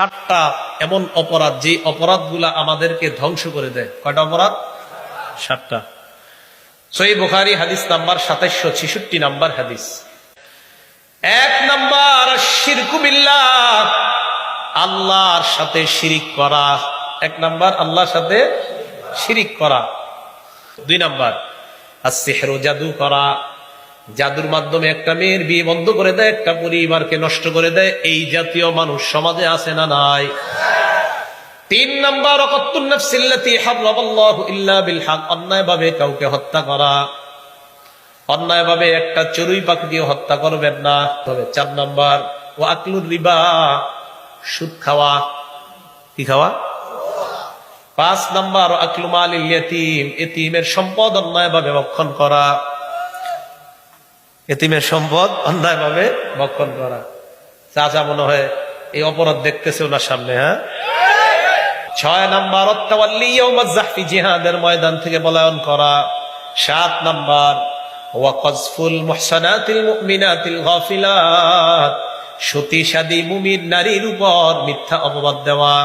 7টা এমন অপরাধ, যে অপরাধগুলা আমাদেরকে ধ্বংস করে দেয়। কয়টা অপরাধ? 7টা। সহিহ বুখারী হাদিস নাম্বার 2766 নাম্বার হাদিস। 1 নাম্বার শিরকু বিল্লাহ, আল্লাহর সাথে শিরিক করা। 1 নাম্বার আল্লাহর সাথে শিরিক করা। 2 নাম্বার আসসিহরু, জাদু করা। জাদুর মাধ্যমে একটা মেয়ের বিয়ে বন্ধ করে দেয়, একটা পরিবারকে নষ্ট করে দেয়। এই জাতীয় মানুষ সমাজে আছে না নাই? 3 নাম্বার ওয়াকাতুন নাফসিল্লাতী হারামাল্লাহু ইল্লা বিল হক, অন্যায়ভাবে কাউকে হত্যা করা। অন্যায়ভাবে একটা চড়ুই পাখি দিয়ে হত্যা করবেন না। তবে 4 নাম্বার ওয়া আকলুর রিবা, সুদ খাওয়া। কি খাওয়া? 5 নাম্বার আকলু মালিল ইয়াতীম, এতিমের সম্পদ অন্যায়ভাবে ভক্ষণ করা। এতিমের সম্পদ অন্যায়ভাবে ভক্ষণ করা। চাচা মনে হয় এই অপরাধ দেখতেছে ওনার সামনে। হ্যাঁ। 6 নাম্বার আত-তাওয়াল্লি ইয়াউমাজ যাহফি, জিহাদের ময়দান থেকে পলায়ন করা। 7 নাম্বার ওয়া কাযফুল মুহসানাতিল মুমিনাতিল গাফিলাত, সতী সাদী মুমিন নারীর উপর মিথ্যা অপবাদ দেওয়া।